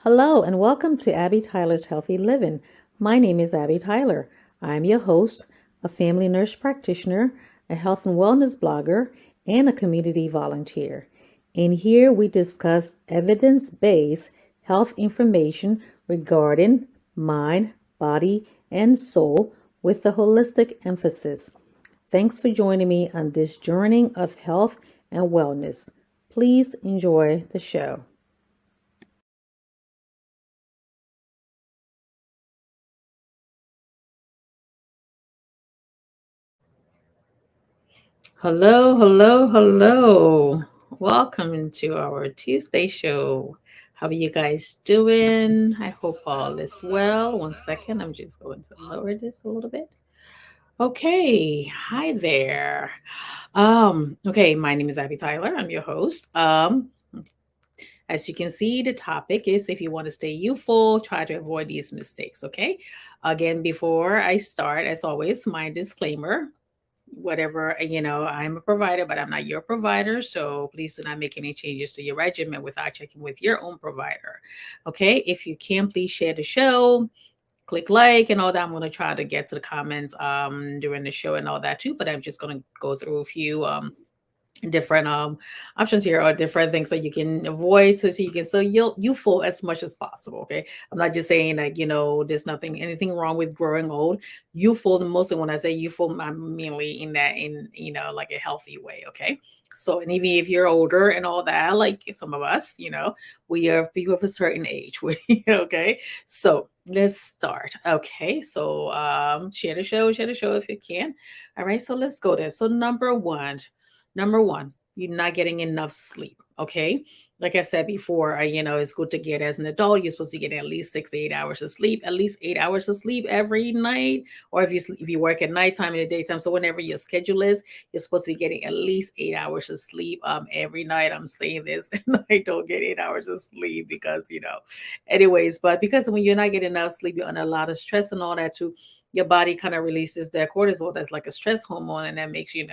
Hello, and welcome to Abby Tyler's Healthy Living. My name is Abby Tyler. I'm your host, a family nurse practitioner, a health and wellness blogger, and a community volunteer. In here, we discuss evidence based health information regarding mind, body, and soul with a holistic emphasis. Thanks for joining me on this journey of health and wellness. Please enjoy the show. Hello, hello, hello. Welcome to our Tuesday show. How are you guys doing? I hope all is well. One second, I'm just going to lower this a little bit. Okay, hi there. Okay, my name is Abby Tyler. I'm your host. As you can see, the topic is if you want to stay youthful, try to avoid these mistakes, okay? Again, before I start, as always, my disclaimer whatever I'm a provider, but I'm not your provider, so please do not make any changes to your regimen without checking with your own provider. Okay, if you can, please share the show, click like and all that. I'm going to try to get to the comments during the show and all that too, but I'm just going to go through a few different options here or different things that you can avoid so you can still youthful as much as possible. Okay, I'm not just saying like there's nothing anything wrong with growing old. Youthful, mostly when I say youthful, I'm mainly in that in like a healthy way. Okay, so and even if you're older and all that, like some of us, we are people of a certain age. Okay, so let's start. Okay, so share the show if you can. All right, so let's go there. So number one, you're not getting enough sleep. Okay. Like I said before, it's good to get as an adult. You're supposed to get at least 6 to 8 hours of sleep, at least 8 hours of sleep every night. Or if you work at nighttime in the daytime, so whenever your schedule is, you're supposed to be getting at least 8 hours of sleep every night. I'm saying this, and I don't get 8 hours of sleep because anyways. But because when you're not getting enough sleep, you're under a lot of stress and all that too. Your body kind of releases that cortisol, that's like a stress hormone, and that makes it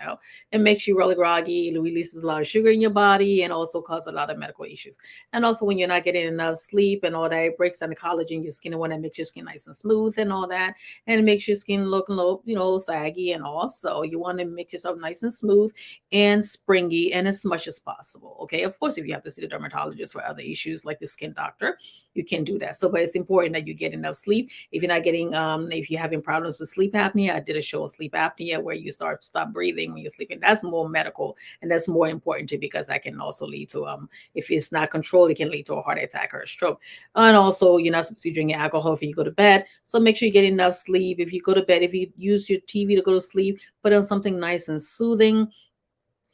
makes you really groggy. It releases a lot of sugar in your body and also causes a lot of medical issues. And also, when you're not getting enough sleep and all that, it breaks down the collagen in your skin and when it makes your skin nice and smooth and all that. And it makes your skin look a little, saggy. And also, you want to make yourself nice and smooth and springy and as much as possible. Okay. Of course, if you have to see the dermatologist for other issues like the skin doctor, you can do that. So, but it's important that you get enough sleep. If you're not getting, if you're having problems with sleep apnea, I did a show on sleep apnea where you stop breathing when you're sleeping. That's more medical and that's more important too because that can also lead to if it's not controlled, it can lead to a heart attack or a stroke. And also, you're not supposed to drink alcohol if you go to bed. So make sure you get enough sleep. If you go to bed, if you use your TV to go to sleep, put on something nice and soothing.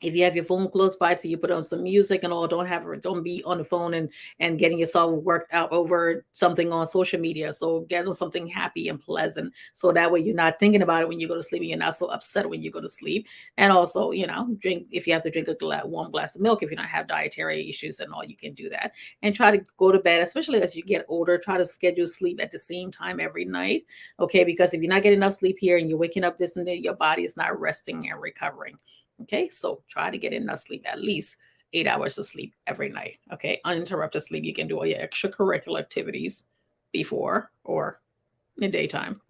If you have your phone close by, so you put on some music and all. Don't be on the phone and getting yourself worked out over something on social media. So get on something happy and pleasant, so that way you're not thinking about it when you go to sleep, and you're not so upset when you go to sleep. And also, drink if you have to drink a warm glass of milk if you don't have dietary issues and all. You can do that and try to go to bed, especially as you get older. Try to schedule sleep at the same time every night, okay? Because if you're not getting enough sleep here and you're waking up this and that, your body is not resting and recovering. Okay, so try to get enough sleep, at least 8 hours of sleep every night. Okay, uninterrupted sleep. You can do all your extracurricular activities before or in the daytime.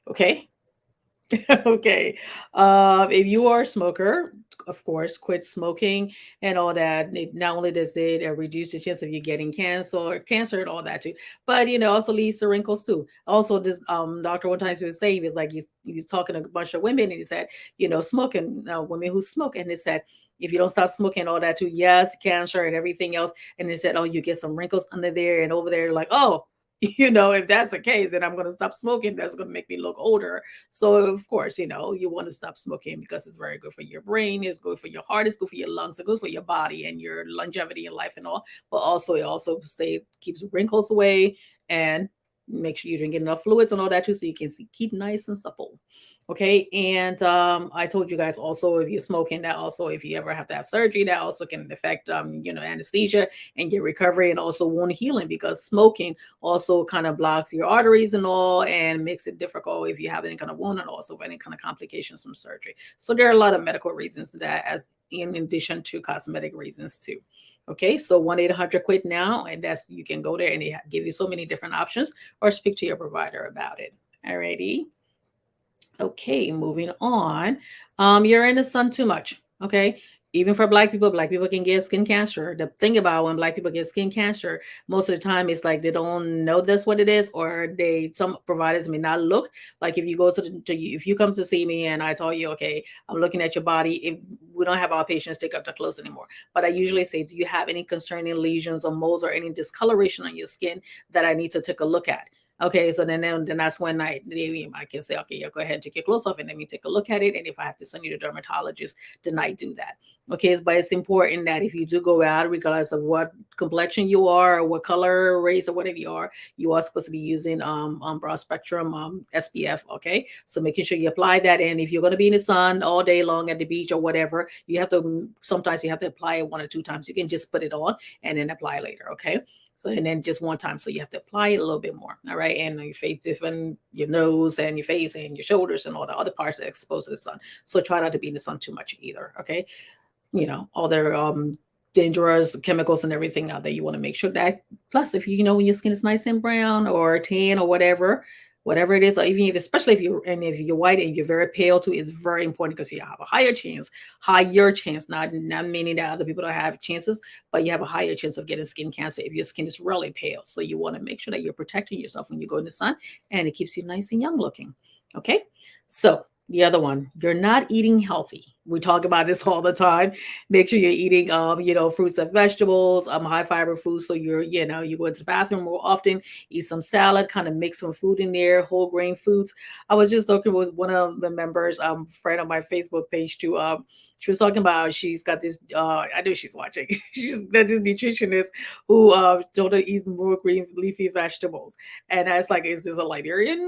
Okay, okay. If you are a smoker, of course, quit smoking and all that. Not only does it reduce the chance of you getting cancer and all that too, but also leads to wrinkles too. Also, this doctor one time he was saying, he was like he was talking to a bunch of women and he said, smoking women who smoke, and he said if you don't stop smoking and all that too, yes, cancer and everything else. And they said, oh, you get some wrinkles under there and over there, like, oh, if that's the case, then I'm going to stop smoking. That's going to make me look older. So of course, you want to stop smoking because it's very good for your brain, it's good for your heart, it's good for your lungs, it's good for your body and your longevity in life and all. But also it also keeps wrinkles away and make sure you drink enough fluids and all that too, so you can keep nice and supple. Okay. And I told you guys also, if you're smoking, that also, if you ever have to have surgery, that also can affect, anesthesia and your recovery and also wound healing, because smoking also kind of blocks your arteries and all and makes it difficult if you have any kind of wound and also any kind of complications from surgery. So there are a lot of medical reasons to that, as in addition to cosmetic reasons too. Okay, so 1-800-QUIT now, and that's, you can go there and they give you so many different options, or speak to your provider about it. Alrighty. Okay, moving on. You're in the sun too much. Okay. Even for black people can get skin cancer. The thing about when black people get skin cancer, most of the time it's like they don't know that's what it is, or some providers may not look. Like if you go if you come to see me and I tell you, okay, I'm looking at your body, if we don't have our patients take up their clothes anymore. But I usually say, do you have any concerning lesions or moles or any discoloration on your skin that I need to take a look at? Okay, so then that's when I can say, okay, yeah, go ahead and take your clothes off and let me take a look at it. And if I have to send you to dermatologist, then I do that. Okay, but it's important that if you do go out, regardless of what complexion you are, or what color, race, or whatever you are supposed to be using broad spectrum SPF. Okay, so making sure you apply that. And if you're going to be in the sun all day long at the beach or whatever, you have to sometimes you have to apply it 1 or 2 times. You can just put it on and then apply later. Okay. So, and then just 1 time. So you have to apply it a little bit more. All right. And your face, different, your nose and your face and your shoulders and all the other parts that are exposed to the sun. So try not to be in the sun too much either. Okay. All their dangerous chemicals and everything out there. You want to make sure that. Plus, if when your skin is nice and brown or tan or whatever it is, or even if, especially if you're white and you're very pale too, it's very important, because you have a higher chance, not meaning that other people don't have chances, but you have a higher chance of getting skin cancer if your skin is really pale. So you want to make sure that you're protecting yourself when you go in the sun, and it keeps you nice and young looking. Okay, so the other one, you're not eating healthy. We talk about this all the time. Make sure you're eating, fruits and vegetables, high fiber foods. So you go into the bathroom more often, eat some salad, kind of mix some food in there, whole grain foods. I was just talking with one of the members, friend on my Facebook page too. She was talking about, she's got this, I know she's watching. She's got this nutritionist who told her to eat more green leafy vegetables. And I was like, is this a Liberian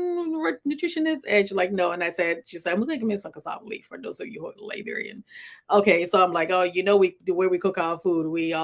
nutritionist? And she's like, no. And she said, I'm going to give me some cassava leaf for those of you who are Liberian. Okay. So I'm like, oh, the way we cook our food, we,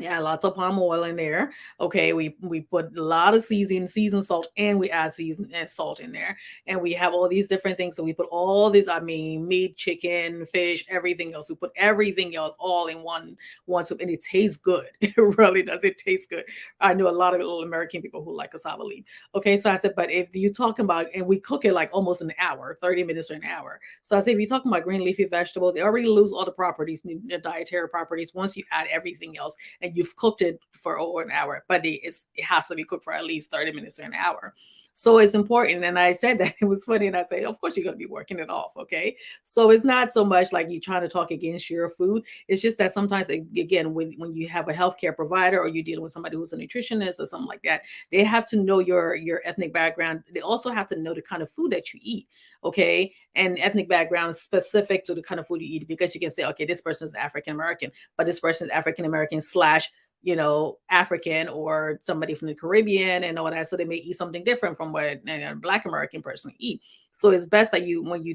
yeah, lots of palm oil in there. Okay, we put a lot of seasoned salt, and we add season and salt in there, and we have all these different things. So we put all this, I mean, meat, chicken, fish, everything else. We put everything else all in one soup, and it tastes good. It really does. It tastes good. I know a lot of little American people who like cassava leaf. Okay, so I said, but if you're talking about, and we cook it like almost an hour, 30 minutes or an hour. So I said, if you're talking about green leafy vegetables, they already lose all the properties, the dietary properties, once you add everything else, and you've cooked it for over an hour, but it has to be cooked for at least 30 minutes or an hour. So it's important. And I said that it was funny. And I say, of course, you're going to be working it off. Okay. So it's not so much like you trying to talk against your food. It's just that sometimes, again, when you have a healthcare provider or you're dealing with somebody who's a nutritionist or something like that, they have to know your ethnic background. They also have to know the kind of food that you eat. Okay. And ethnic background specific to the kind of food you eat, because you can say, okay, this person is African American, but this person is African American slash African, or somebody from the Caribbean and all that. So they may eat something different from what a Black American person eat. So it's best that when you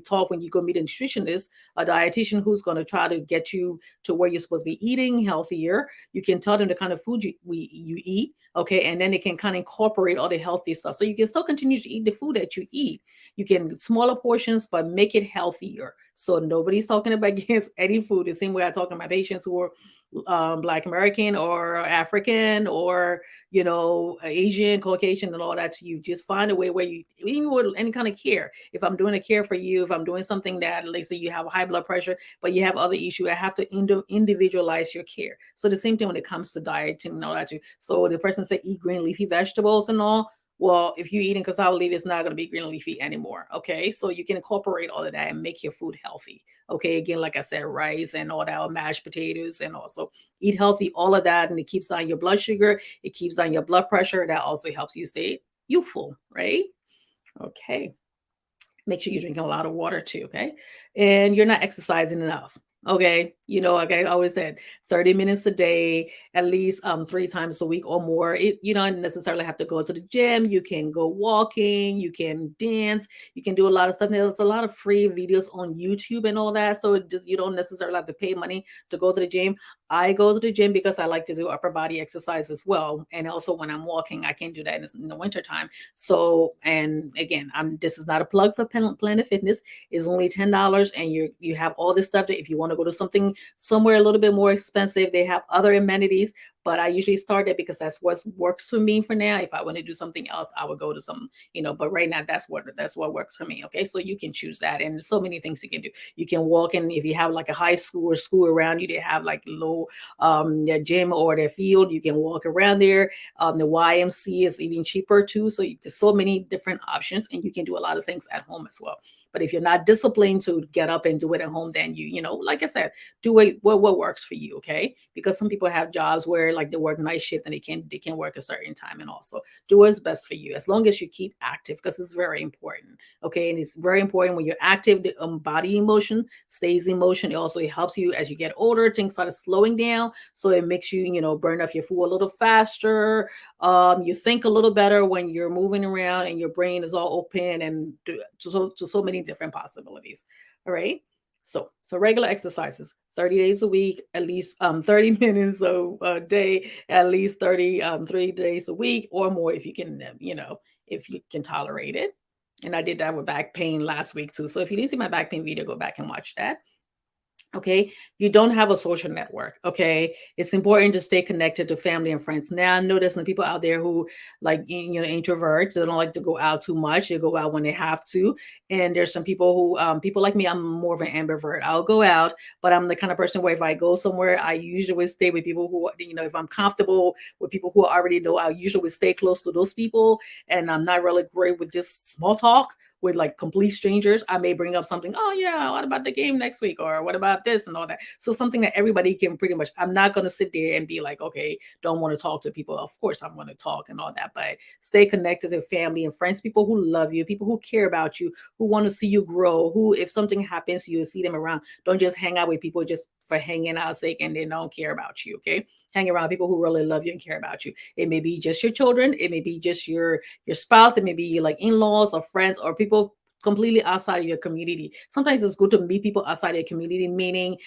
go meet a nutritionist, a dietitian who's going to try to get you to where you're supposed to be eating healthier. You can tell them the kind of food you eat. Okay. And then they can kind of incorporate all the healthy stuff. So you can still continue to eat the food that you eat. You can smaller portions, but make it healthier. So nobody's talking about against any food. The same way I talk to my patients who are Black American or African or Asian, Caucasian, and all that. To you, just find a way where you, even with any kind of care. If I'm doing a care for you, if I'm doing something that, let's say you have high blood pressure, but you have other issue, I have to individualize your care. So the same thing when it comes to dieting and all that too. So the person said eat green leafy vegetables and all. Well, if you're eating cassava leaf, it's not going to be green leafy anymore. Okay. So you can incorporate all of that and make your food healthy. Okay. Again, like I said, rice and all that, mashed potatoes, and also eat healthy, all of that. And it keeps on your blood sugar. It keeps on your blood pressure. That also helps you stay youthful, right? Okay. Make sure you're drinking a lot of water too. Okay. And you're not exercising enough. Okay. Like I always said, 30 minutes a day, at least 3 times a week or more. You don't necessarily have to go to the gym. You can go walking, you can dance, you can do a lot of stuff. There's a lot of free videos on YouTube and all that. So it just you don't necessarily have to pay money to go to the gym. I go to the gym because I like to do upper body exercise as well. And also when I'm walking, I can do that in the wintertime. So, and again, this is not a plug for Planet Fitness. It's only $10, and you have all this stuff that if you want to go to something somewhere a little bit more expensive, they have other amenities. But I usually start there because that's what works for me for now. If I want to do something else, I would go to some. But right now that's what works for me. Okay. So you can choose that. And there's so many things you can do. You can walk in if you have like a high school or school around you, they have like low their gym or their field. You can walk around there. The YMC is even cheaper too. So there's so many different options, and you can do a lot of things at home as well. But if you're not disciplined to get up and do it at home, then like I said, do what works for you, okay? Because some people have jobs where like they work night shift and they can work a certain time, and also do what's best for you as long as you keep active, because it's very important, okay? And it's very important when you're active, the body emotion stays in motion. It helps you as you get older, things start slowing down, so it makes you burn off your food a little faster. You think a little better when you're moving around and your brain is all open and to so many different possibilities. All right. So regular exercises, 30 days a week, at least 30 minutes a day, at least 3 days a week or more if you can, if you can tolerate it. And I did that with back pain last week too. So if you didn't see my back pain video, go back and watch that. Okay, you don't have a social network. Okay, it's important to stay connected to family and friends. Now I know there's some people out there who like introverts. They don't like to go out too much. They go out when they have to. And there's some people who people like me, I'm more of an ambivert. I'll go out, but I'm the kind of person where if I go somewhere, I usually stay with people who, if I'm comfortable with people who I already know, I usually stay close to those people. And I'm not really great with just small talk with like complete strangers. I may bring up something, oh yeah, what about the game next week? Or what about this and all that? So something that everybody can pretty much, I'm not going to sit there and be like, okay, don't want to talk to people. Of course I'm going to talk and all that, but stay connected to family and friends, people who love you, people who care about you, who want to see you grow, who, if something happens, you see them around. Don't just hang out with people just for hanging out sake and they don't care about you. Okay. Hang around people who really love you and care about you. It may be just your children. It may be just your spouse. It may be like in-laws or friends or people completely outside of your community. Sometimes it's good to meet people outside your community, meaning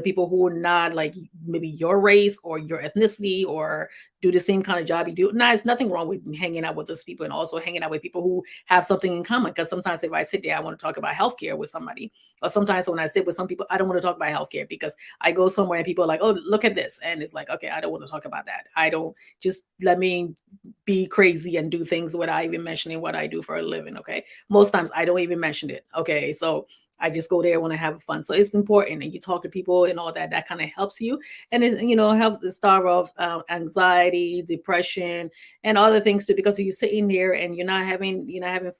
people who are not like maybe your race or your ethnicity or do the same kind of job you do. Now, there's nothing wrong with hanging out with those people and also hanging out with people who have something in common. Because sometimes if I sit there, I want to talk about healthcare with somebody. Or sometimes when I sit with some people, I don't want to talk about healthcare because I go somewhere and people are like, oh, look at this. And it's like, okay, I don't want to talk about that. I don't, just let me be crazy and do things without even mentioning what I do for a living. Okay. Most times I don't even mention it. Okay. So I just go there when I have fun. So it's important, and you talk to people and all that. That kind of helps you, and it helps to start off anxiety, depression, and other things too. Because if you're sitting there and you're not having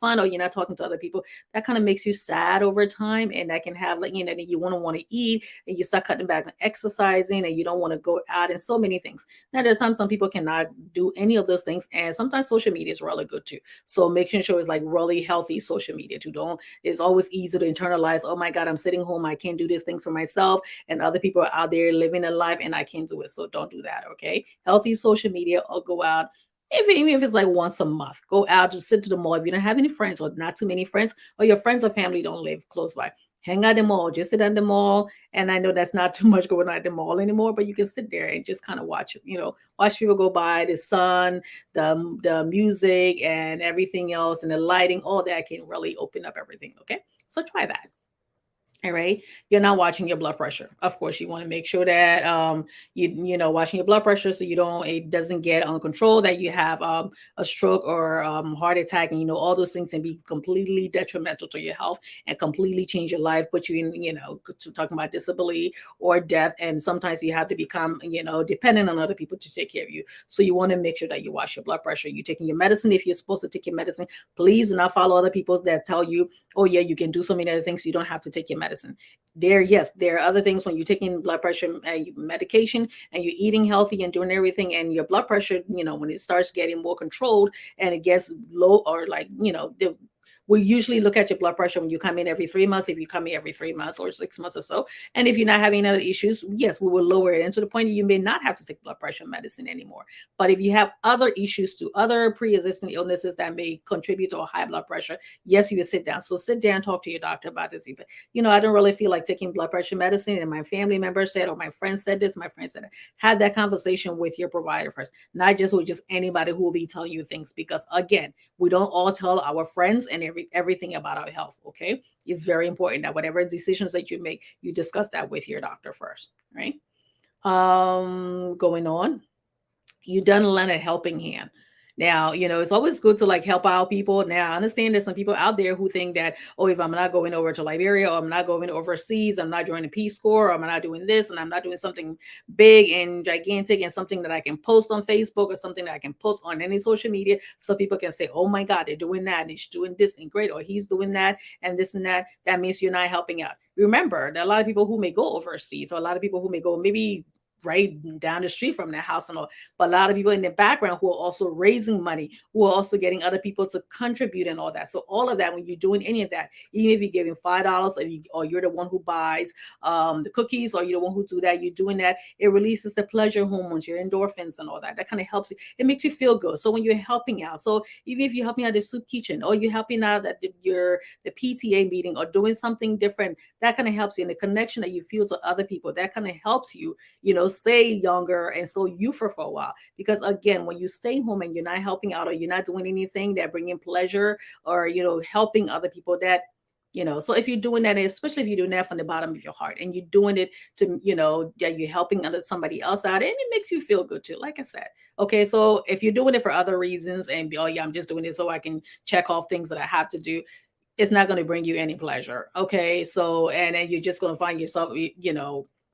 fun, or you're not talking to other people, that kind of makes you sad over time, and that can have like that you want to eat, and you start cutting back on exercising, and you don't want to go out, and so many things. Now there's some people cannot do any of those things, and sometimes social media is really good too. So making sure it's like really healthy social media too. Don't It's always easy to internalize, oh my God, I'm sitting home, I can't do these things for myself, and other people are out there living a life and I can't do it. So don't do that, okay? Healthy social media, or go out. Even if it's like once a month, go out, just sit to the mall. If you don't have any friends or not too many friends, or your friends or family don't live close by, hang out at the mall, just sit at the mall. And I know that's not too much going on at the mall anymore, but you can sit there and just kind of watch people go by, the sun, the music and everything else, and the lighting, all that can really open up everything. Okay. So try that. All right. You're not watching your blood pressure. Of course, you want to make sure that watching your blood pressure so it doesn't get uncontrolled, that you have a stroke or heart attack, and all those things can be completely detrimental to your health and completely change your life, put you in, to talking about disability or death. And sometimes you have to become, dependent on other people to take care of you. So you want to make sure that you watch your blood pressure. You're taking your medicine. If you're supposed to take your medicine, please do not follow other people that tell you, oh yeah, you can do so many other things, you don't have to take your medicine. Yes, there are other things when you're taking blood pressure medication and you're eating healthy and doing everything, and your blood pressure, when it starts getting more controlled and it gets low, or like We usually look at your blood pressure when you come in every 3 months, if you come in every 3 months or 6 months or so. And if you're not having other issues, yes, we will lower it. And to the point that you may not have to take blood pressure medicine anymore. But if you have other issues to other pre-existing illnesses that may contribute to a high blood pressure, yes, you would sit down. So sit down, talk to your doctor about this. I don't really feel like taking blood pressure medicine. And my family member said, or my friend said this, my friend said that. Have that conversation with your provider first, not just with just anybody who will be telling you things. Because again, we don't all tell our friends and everything about our health. Okay. It's very important that whatever decisions that you make, you discuss that with your doctor first. Right. Going on, you done lend a helping hand. Now, it's always good to like help out people. Now, I understand there's some people out there who think that, oh, if I'm not going over to Liberia, or I'm not going overseas, I'm not joining Peace Corps, or I'm not doing this, and I'm not doing something big and gigantic and something that I can post on Facebook or something that I can post on any social media so people can say, oh my God, they're doing that, and he's doing this and great, or he's doing that and this and that. That means you're not helping out. Remember, there are a lot of people who may go overseas, or a lot of people who may go maybe right down the street from their house and all, but a lot of people in the background who are also raising money, who are also getting other people to contribute and all that. So all of that, when you're doing any of that, even if you're giving $5, or you're the one who buys the cookies, or you're the one who do that, you're doing that, it releases the pleasure hormones, your endorphins and all that. That kind of helps you. It makes you feel good. So when you're helping out, so even if you're helping out the soup kitchen, or you're helping out at the PTA meeting, or doing something different, that kind of helps you. And the connection that you feel to other people, that kind of helps you, stay younger and so youthful for a while. Because again, when you stay home and you're not helping out, or you're not doing anything that bringing pleasure, or helping other people, that so if you're doing that, especially if you're doing that from the bottom of your heart, and you're doing it to that you're helping somebody else out, and it makes you feel good too, like I said. Okay, so if you're doing it for other reasons, and oh yeah, I'm just doing it so I can check off things that I have to do, it's not going to bring you any pleasure. Okay, so and then you're just going to find yourself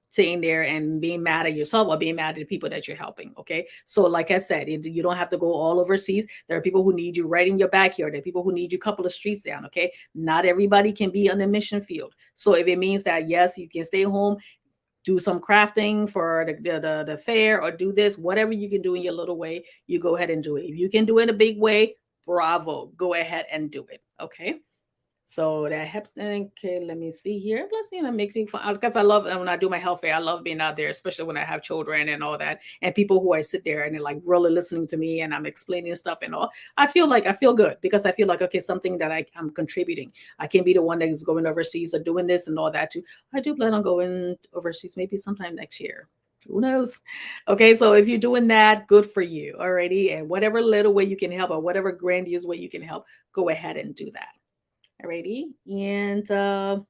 sitting there and being mad at yourself, or being mad at the people that you're helping. Okay, so like I said, you don't have to go all overseas. There are people who need you right in your backyard. There are people who need you a couple of streets down. Okay, not everybody can be on the mission field. So if it means that yes, you can stay home, do some crafting for the fair, or do this, whatever you can do in your little way, you go ahead and do it. If you can do it in a big way, bravo, go ahead and do it. Okay, so that helps. Okay, let me see here. Plus, makes me fun, because I love, and when I do my health fair, I love being out there, especially when I have children and all that, and people who I sit there and they're like really listening to me, and I'm explaining stuff and all. I feel good, because I feel like, okay, something that I'm contributing. I can't be the one that is going overseas or doing this and all that too. I do plan on going overseas maybe sometime next year. Who knows? Okay, so if you're doing that, good for you. Alrighty, and whatever little way you can help, or whatever grandiose way you can help, go ahead and do that. Alrighty. And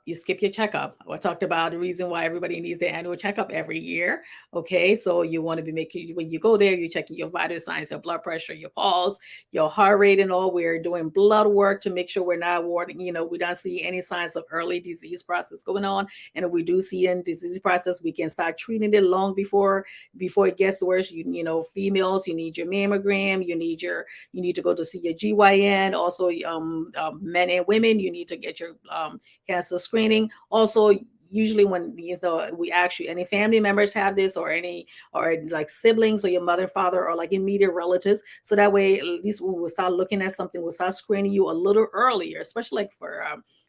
you skip your checkup. I talked about the reason why everybody needs their annual checkup every year. Okay, so you want to be making, when you go there, you're checking your vital signs, your blood pressure, your pulse, your heart rate, and all. We're doing blood work to make sure we're not warning, we don't see any signs of early disease process going on. And if we do see any disease process, we can start treating it long before it gets worse. Females, you need your mammogram, you need to go to see your GYN. Also, men and women, you need to get your cancer screening. Also, usually when we actually, any family members have this, or like siblings, or your mother, father, or like immediate relatives, so that way at least when we'll start looking at something, we'll start screening you a little earlier, especially like for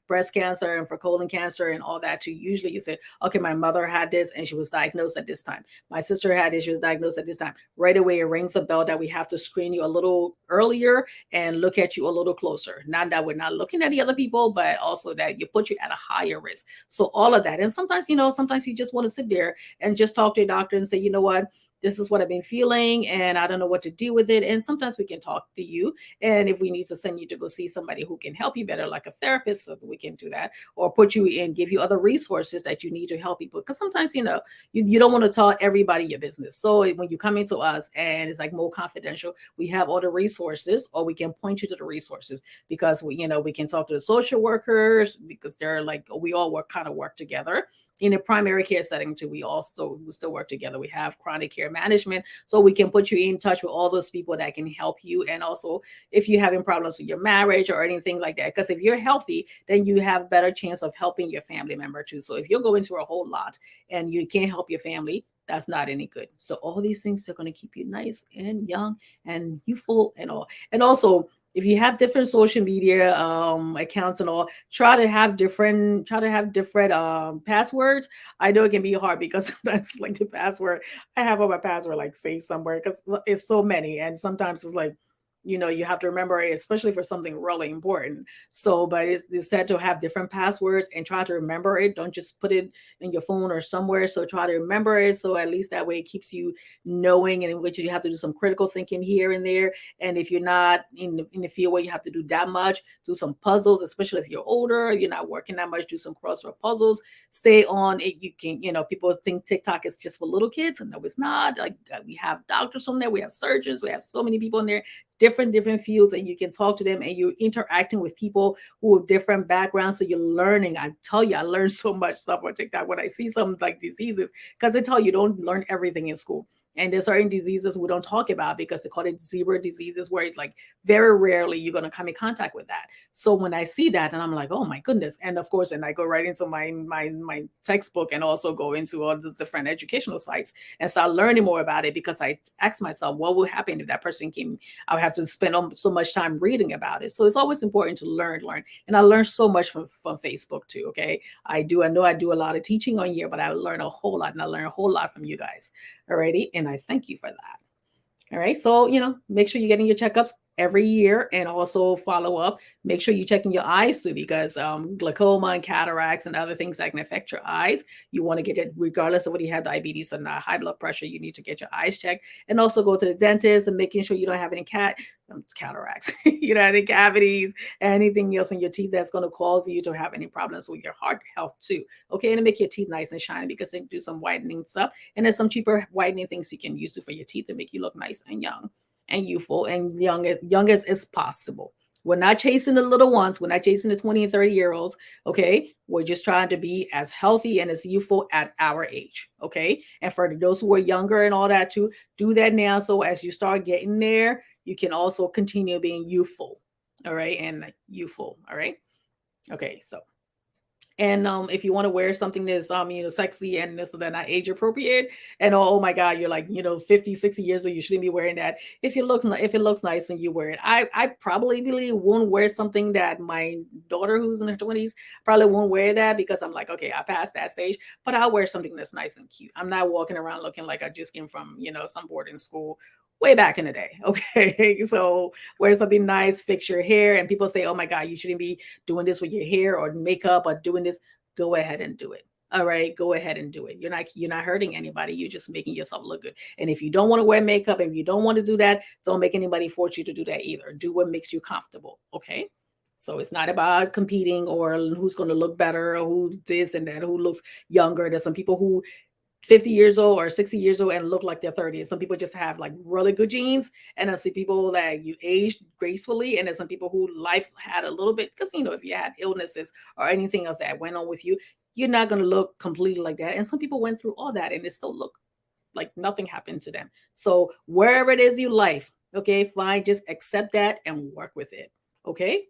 breast cancer and for colon cancer and all that too. Usually you say, okay, my mother had this and she was diagnosed at this time. My sister had this, she was diagnosed at this time. Right away, it rings a bell that we have to screen you a little earlier and look at you a little closer. Not that we're not looking at the other people, but also that you put you at a higher risk. So all of that. And sometimes you just want to sit there and just talk to your doctor and say, you know what? This is what I've been feeling, and I don't know what to do with it. And sometimes we can talk to you. And if we need to send you to go see somebody who can help you better, like a therapist, so we can do that, or put you in, give you other resources that you need to help people. Because sometimes, you don't want to tell everybody your business. So when you come into us and it's like more confidential, we have all the resources, or we can point you to the resources, because we can talk to the social workers, because they're like, we all work together. In a primary care setting too, we still work together. We have chronic care management, so we can put you in touch with all those people that can help you. And also, if you're having problems with your marriage or anything like that, because if you're healthy, then you have better chance of helping your family member too. So if you're going through a whole lot and you can't help your family, that's not any good. So all these things are going to keep you nice and young and youthful and all. And also, if you have different social media accounts and all, try to have different passwords. I know it can be hard because sometimes like the password, I have all my password like saved somewhere because it's so many, and sometimes it's like, you have to remember it, especially for something really important. So, but it's said to have different passwords and try to remember it. Don't just put it in your phone or somewhere. So try to remember it. So at least that way it keeps you knowing, and in which you have to do some critical thinking here and there. And if you're not in the field where you have to do that much, do some puzzles, especially if you're older, if you're not working that much, do some crossword puzzles, stay on it. You can, people think TikTok is just for little kids, and no, it's not. Like we have doctors on there, we have surgeons, we have so many people in there, different fields, and you can talk to them, and you're interacting with people who have different backgrounds. So you're learning. I tell you, I learned so much stuff on TikTok when I see some like diseases, because they tell you don't learn everything in school. And there's certain diseases we don't talk about because they call it zebra diseases, where it's like very rarely you're going to come in contact with that. So when I see that, and I'm like, oh my goodness. And of course, and I go right into my textbook, and also go into all the different educational sites and start learning more about it, because I ask myself, what would happen if that person came? I would have to spend so much time reading about it. So it's always important to learn. And I learned so much from Facebook too. Okay. I know I do a lot of teaching on here, but I learn a whole lot, and I learn a whole lot from you guys. Alrighty. And I thank you for that. All right. So, make sure you're getting your checkups every year, and also follow up. Make sure you're checking your eyes too, because glaucoma and cataracts and other things that can affect your eyes. You want to get it regardless of whether you have diabetes or not, high blood pressure. You need to get your eyes checked, and also go to the dentist and making sure you don't have any cataracts, any cavities, anything else in your teeth that's going to cause you to have any problems with your heart health too. Okay. And to make your teeth nice and shiny, because they do some whitening stuff. And there's some cheaper whitening things you can use for your teeth to make you look nice and young and youthful and young as is possible. We're not chasing the little ones. We're not chasing the 20 and 30-year-olds. Okay. We're just trying to be as healthy and as youthful at our age. Okay. And for those who are younger and all that too, do that now. So as you start getting there, you can also continue being youthful. All right. And youthful. All right. Okay. So. And if you want to wear something that's sexy and this and that, not age appropriate, and oh my god, you're like 50, 60 years old, you shouldn't be wearing that. If it looks nice and you wear it, I probably really won't wear something that my daughter, who's in her 20s, probably won't wear that, because I'm like, okay, I passed that stage. But I'll wear something that's nice and cute. I'm not walking around looking like I just came from some boarding school way back in the day. Okay. So wear something nice, fix your hair, and people say, oh my god, you shouldn't be doing this with your hair or makeup or doing this. Go ahead and do it. All right, go ahead and do it. You're not hurting anybody. You're just making yourself look good. And if you don't want to wear makeup, if you don't want to do that, don't make anybody force you to do that either. Do what makes you comfortable. Okay. So it's not about competing or who's going to look better or who this and that, who looks younger. There's some people who 50 years old or 60 years old and look like they're 30. And some people just have like really good genes. And I see people that you aged gracefully. And there's some people who life had a little bit, because, if you had illnesses or anything else that went on with you, you're not going to look completely like that. And some people went through all that and it still look like nothing happened to them. So wherever it is you life, okay, fine, just accept that and work with it. Okay.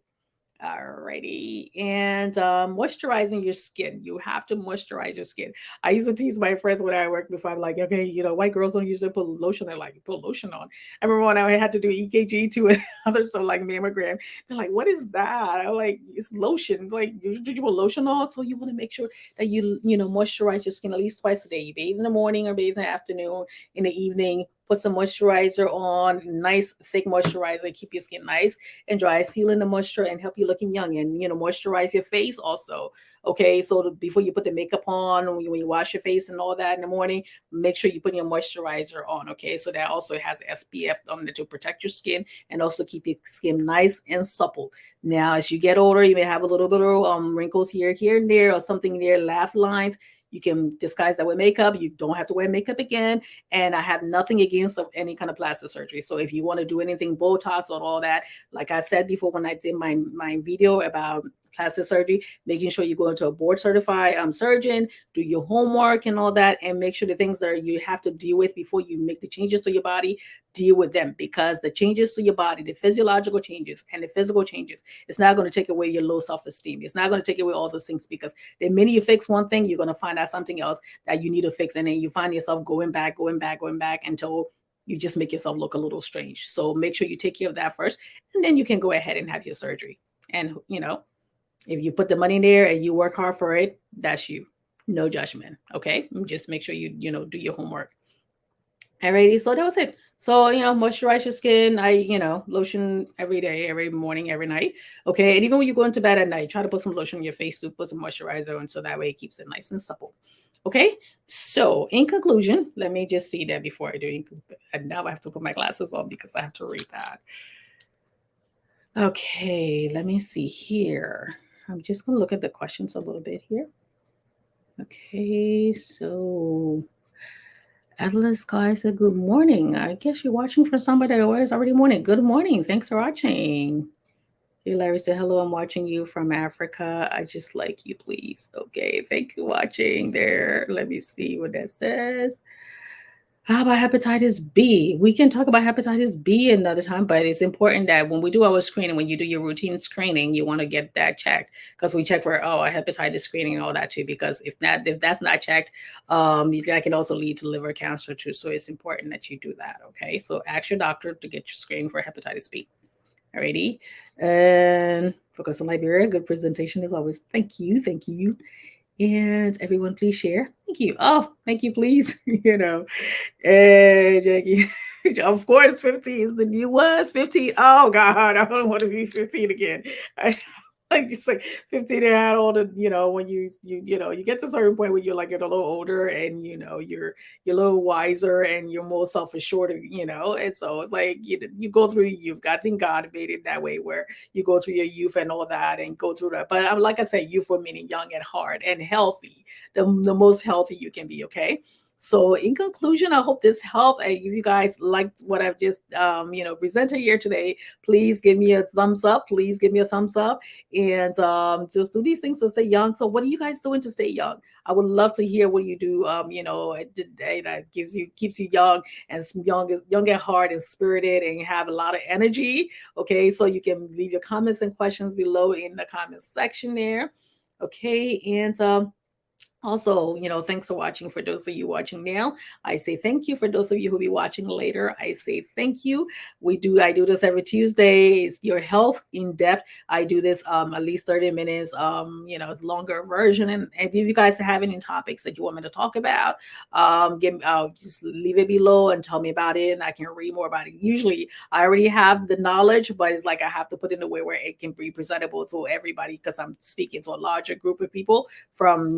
Alrighty. And moisturizing your skin. You have to moisturize your skin. I used to tease my friends when I worked before. I'm like, okay, white girls don't usually put lotion. They're like, put lotion on. I remember when I had to do EKG too and other stuff like mammogram. They're like, what is that? I'm like, it's lotion. Like, did you put lotion on? So you want to make sure that moisturize your skin at least twice a day. You bathe in the morning or bathe in the afternoon, in the evening. Put some moisturizer on, nice thick moisturizer, keep your skin nice and dry, sealing the moisture and help you looking young. And moisturize your face also. Okay, so before you put the makeup on, when you wash your face and all that in the morning, make sure you put your moisturizer on. Okay, so that also has SPF on it to protect your skin and also keep your skin nice and supple. Now, as you get older, you may have a little bit of wrinkles here and there, or something there, laugh lines. You can disguise that with makeup. You don't have to wear makeup again. And I have nothing against any kind of plastic surgery. So if you want to do anything, Botox or all that, like I said before when I did my video about plastic surgery, making sure you go into a board certified surgeon, do your homework and all that, and make sure the things that you have to deal with before you make the changes to your body, deal with them, because the changes to your body, the physiological changes and the physical changes, it's not going to take away your low self-esteem. It's not going to take away all those things, because the minute you fix one thing, you're going to find out something else that you need to fix. And then you find yourself going back until you just make yourself look a little strange. So make sure you take care of that first, and then you can go ahead and have your surgery. And if you put the money there and you work hard for it, that's you. No judgment. Okay. Just make sure you do your homework. Alrighty, so that was it. So, moisturize your skin. Lotion every day, every morning, every night. Okay. And even when you go into bed at night, try to put some lotion on your face to put some moisturizer on so that way it keeps it nice and supple. Okay. So, in conclusion, let me just see that before I do. And now I have to put my glasses on because I have to read that. Okay. Let me see here. I'm just going to look at the questions a little bit here. Okay. So, Atlas Sky said, "Good morning. I guess you're watching for somebody that it's already morning. Good morning. Thanks for watching." Hey, Larry said, "Hello, I'm watching you from Africa. I just like you, please." Okay, thank you for watching there. Let me see what that says. How about hepatitis B? We can talk about hepatitis B another time, but it's important that when we do our screening, when you do your routine screening, you want to get that checked because we check for a hepatitis screening and all that too. Because if that's not checked, that can also lead to liver cancer too. So it's important that you do that. Okay, so ask your doctor to get you screened for hepatitis B. Alrighty, and focus on Liberia. Good presentation as always. Thank you, thank you. And everyone, please share. Thank you. Oh, thank you, please. Hey, Jackie. Of course, 15 is the new one. 15. Oh God, I don't want to be 15 again. I, like it's like 15 and had all the, when you get to a certain point where you're like get a little older and you're a little wiser and you're more self-assured, and so it's like you go through your youth. I think God made it that way where you go through your youth and all that and go through that. But like I said, youthful meaning young at heart and healthy, the most healthy you can be. Okay. So, in conclusion, I hope this helped. If you guys liked what I've just, presented here today, please give me a thumbs up. Please give me a thumbs up, and just do these things to stay young. So, what are you guys doing to stay young? I would love to hear what you do. Today that keeps you young and young at heart and spirited and have a lot of energy. Okay, so you can leave your comments and questions below in the comments section there. Okay, and also, thanks for watching. For those of you watching now, I say thank you. For those of you who'll be watching later, I say thank you. I do this every Tuesday. It's your health in depth. I do this at least 30 minutes. It's longer version. And if you guys have any topics that you want me to talk about, just leave it below and tell me about it, and I can read more about it. Usually, I already have the knowledge, but it's like I have to put it in a way where it can be presentable to everybody because I'm speaking to a larger group of people from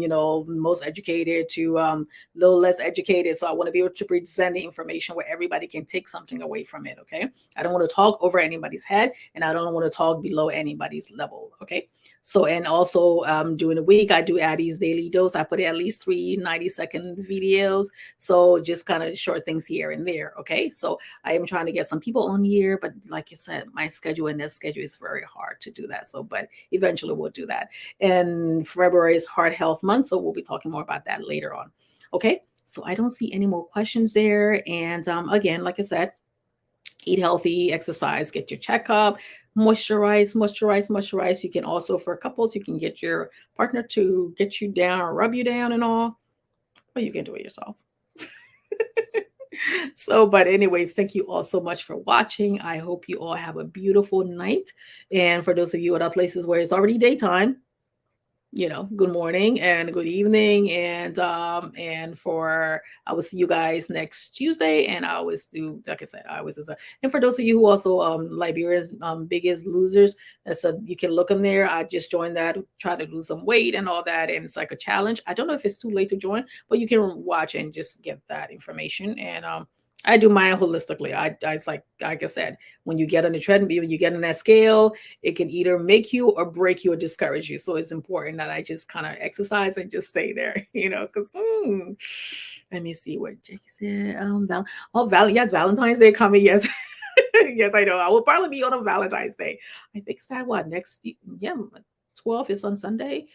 most educated to little less educated. So I want to be able to present the information where everybody can take something away from it. Okay. I don't want to talk over anybody's head and I don't want to talk below anybody's level. Okay. So, and also during the week, I do Abby's daily dose. I put at least 3 90-second videos. So just kind of short things here and there. Okay. So I am trying to get some people on here, but like you said, my schedule and their schedule is very hard to do that. So, but eventually we'll do that. And February is Heart Health Month. So we'll be talking more about that later on. Okay. So I don't see any more questions there. And again, like I said, eat healthy, exercise, get your checkup, moisturize. You can also, for couples, you can get your partner to get you down or rub you down and all, or you can do it yourself. So, but anyways, thank you all so much for watching. I hope you all have a beautiful night. And for those of you at other places where it's already daytime, good morning and good evening, and for I will see you guys next Tuesday. And I always do, like I said, I always do that. And for those of you who also Liberia's Biggest Losers, so you can look on there. I just joined that, try to lose some weight and all that, and it's like a challenge. I don't know if it's too late to join, but you can watch and just get that information. And I do mine holistically. It's like I said, when you get on the treadmill, you get on that scale, it can either make you or break you or discourage you. So it's important that I just kind of exercise and just stay there, because let me see what Jake said. Yes, Valentine's Day coming. Yes. Yes, I know. I will probably be on a Valentine's Day. I think it's that what next, yeah, 12th is on Sunday.